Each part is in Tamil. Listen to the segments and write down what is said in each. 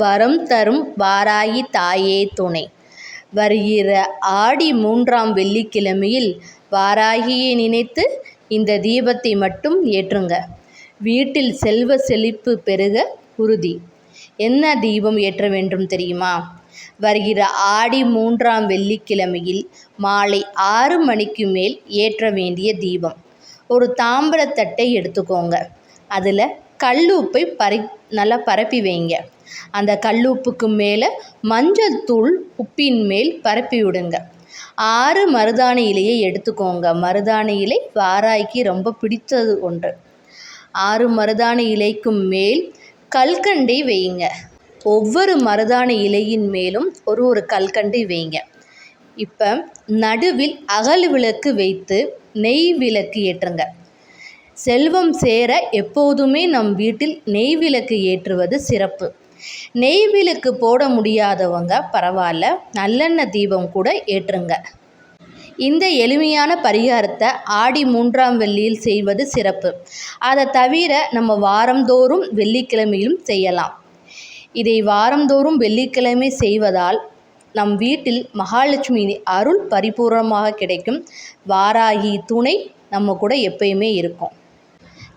வரம் தரும் வாராகி தாயே துணை. வருகிற ஆடி 3ஆம் வெள்ளிக்கிழமையில் வாராகியை நினைத்து இந்த தீபத்தை மட்டும் ஏற்றுங்க. வீட்டில் செல்வ செழிப்பு பெருக உறுதி. என்ன தீபம் ஏற்ற வேண்டும் தெரியுமா? வருகிற ஆடி 3ஆம் வெள்ளிக்கிழமையில் மாலை 6 மணிக்கு மேல் ஏற்ற வேண்டிய தீபம். ஒரு தாம்பரத்தட்டை எடுத்துக்கோங்க. அதில் கல்லுப்பை நல்லா பரப்பி வைங்க. அந்த கல்லுப்புக்கு மேலே மஞ்சள் தூள் உப்பின் மேல் பரப்பி விடுங்க. 6 மருதாணி இலையை எடுத்துக்கோங்க. மருதாணி இலை வாராய்க்கு ரொம்ப பிடித்தது ஒன்று. 6 மருதாணி இலைக்கு மேல் கல்கண்டை வைங்க. ஒவ்வொரு மருதாணி இலையின் மேலும் ஒரு கல்கண்டை வைங்க. இப்போ நடுவில் அகல் விளக்கு வைத்து நெய் விளக்கு ஏற்றுங்க. செல்வம் சேர எப்போதுமே நம் வீட்டில் நெய் விளக்கு ஏற்றுவது சிறப்பு. நெய் விளக்கு போட முடியாதவங்க பரவாயில்ல, நல்லெண்ணெய் தீபம் கூட ஏற்றுங்க. இந்த எளிமையான பரிகாரத்தை ஆடி 3ஆம் வெள்ளியில் செய்வது சிறப்பு. அதை தவிர நம்ம வாரந்தோறும் வெள்ளிக்கிழமையிலும் செய்யலாம். இதை வாரந்தோறும் வெள்ளிக்கிழமை செய்வதால் நம் வீட்டில் மகாலட்சுமி அருள் பரிபூர்ணமாக கிடைக்கும். வாராகி துணை நம்ம கூட எப்பயுமே இருக்கும்.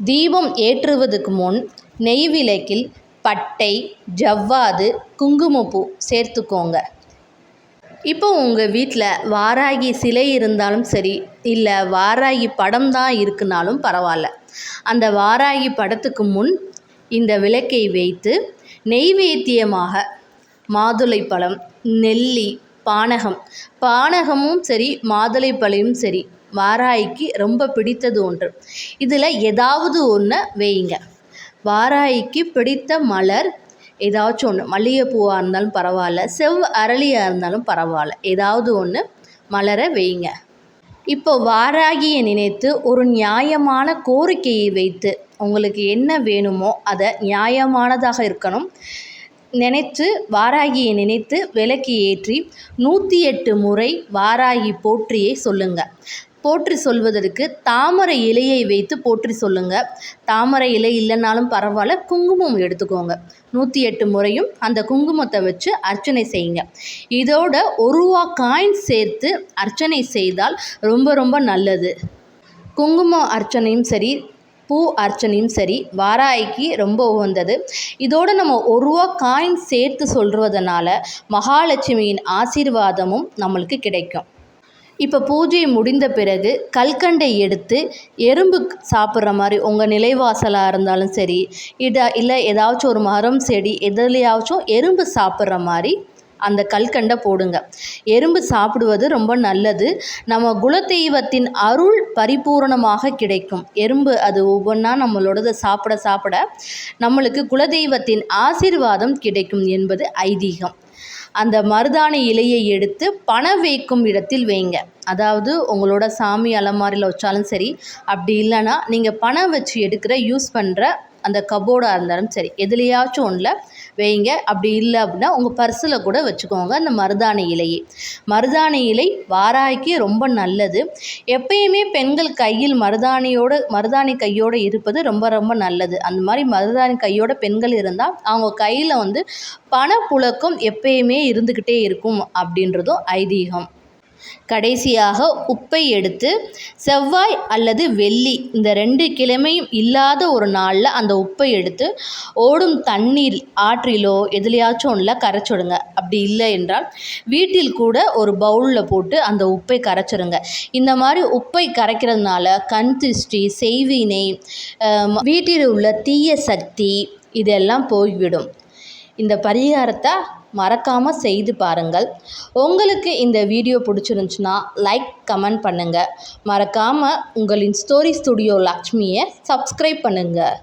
தீபம் ஏற்றுவதற்கு முன் நெய் விளக்கில் பட்டை, ஜவ்வாது, குங்குமப்பூ சேர்த்துக்கோங்க. இப்போ உங்கள் வீட்டில் வாராகி சிலை இருந்தாலும் சரி, இல்லை வாராகி படம் தான் இருக்குனாலும் பரவாயில்ல, அந்த வாராகி படத்துக்கு முன் இந்த விளக்கை வைத்து நெய்வேத்தியமாக மாதுளைப்பழம், நெல்லி, பானகமும் சரி, மாதுளைப்பழமும் சரி வாராய்க்கு ரொம்ப பிடித்தது ஒன்று. இதில் ஏதாவது ஒன்று வைங்க. வாராய்க்கு பிடித்த மலர் ஏதாச்சும் ஒன்று, மல்லிகைப்பூவாக இருந்தாலும் பரவாயில்ல, அரளியாக இருந்தாலும் பரவாயில்ல, ஏதாவது ஒன்று மலரை வைங்க. இப்போ வாராகியை நினைத்து ஒரு நியாயமான கோரிக்கையை வைத்து உங்களுக்கு என்ன வேணுமோ அதை நியாயமானதாக இருக்கணும் நினைத்து வாராகியை நினைத்து விளக்கு ஏற்றி 108 முறை வாராகி போற்றியை சொல்லுங்கள். போற்றி சொல்வதற்கு தாமரை இலையை வைத்து போற்றி சொல்லுங்கள். தாமரை இலை இல்லைனாலும் பரவாயில்ல, குங்குமம் எடுத்துக்கோங்க. 108 முறையும் அந்த குங்குமத்தை வச்சு அர்ச்சனை செய்யுங்க. இதோட 1 ரூபா காயின் சேர்த்து அர்ச்சனை செய்தால் ரொம்ப ரொம்ப நல்லது. குங்குமம் அர்ச்சனையும் சரி, பூ அர்ச்சனையும் சரி வாராய்க்கு ரொம்ப உகந்தது. இதோடு நம்ம 1 ரூபா காயின் சேர்த்து சொல்கிறதுனால மகாலட்சுமியின் ஆசீர்வாதமும் நம்மளுக்கு கிடைக்கும். இப்போ பூஜை முடிந்த பிறகு கல்கண்டை எடுத்து எறும்பு சாப்பிட்ற மாதிரி உங்கள் நிலைவாசலாக இருந்தாலும் சரி, இல்லை ஏதாச்சும் ஒரு மரம் செடி எதுலையாச்சும் எறும்பு சாப்பிட்ற மாதிரி அந்த கல்கண்டை போடுங்க. எறும்பு சாப்பிடுவது ரொம்ப நல்லது. நம்ம குலதெய்வத்தின் அருள் பரிபூரணமாக கிடைக்கும். எறும்பு அது ஒவ்வொன்றா நம்மளோடதை சாப்பிட நம்மளுக்கு குலதெய்வத்தின் ஆசீர்வாதம் கிடைக்கும் என்பது ஐதீகம். அந்த மருதாணி இலையை எடுத்து பணம் வைக்கும் இடத்தில் வைங்க. அதாவது உங்களோட சாமி அலமாரியில் வச்சாலும் சரி, அப்படி இல்லைன்னா நீங்கள் பணம் வச்சு யூஸ் பண்ணுற அந்த கபோர்டாக இருந்தாலும் சரி, எதுலையாச்சும் ஒன்றில் வைங்க. அப்படி இல்லை அப்படின்னா உங்கள் பர்ஸில் கூட வச்சுக்கோங்க அந்த மருதாணி இலையை. மருதாணி இலை வாராய்க்கு ரொம்ப நல்லது. எப்பயுமே பெண்கள் கையில் மருதாணி கையோடு இருப்பது ரொம்ப ரொம்ப நல்லது. அந்த மாதிரி மருதாணி கையோட பெண்கள் இருந்தால் அவங்க கையில் பணப்புழக்கம் எப்பயுமே இருந்துக்கிட்டே இருக்கும் அப்படின்றதும் ஐதீகம். கடைசியாக உப்பை எடுத்து செவ்வாய் அல்லது வெள்ளி இந்த 2 கிழமையும் இல்லாத ஒரு நாளில் அந்த உப்பை எடுத்து ஓடும் தண்ணீர், ஆற்றிலோ எதுலையாச்சும் ஒன்றில் கரைச்சிடுங்க. அப்படி இல்லை என்றால் வீட்டில் கூட ஒரு பவுலில் போட்டு அந்த உப்பை கரைச்சிடுங்க. இந்த மாதிரி உப்பை கரைக்கிறதுனால கண் திருஷ்டி, செய்வினை, வீட்டில் உள்ள தீய சக்தி இதெல்லாம் போய்விடும். இந்த பரிகாரத்தை மறக்காமல் செய்து பாருங்கள். உங்களுக்கு இந்த வீடியோ பிடிச்சிருந்துச்சுன்னா லைக், கமெண்ட் பண்ணுங்கள். மறக்காமல் உங்களின் ஸ்டோரி ஸ்டுடியோ லக்ஷ்மியை சப்ஸ்கிரைப் பண்ணுங்கள்.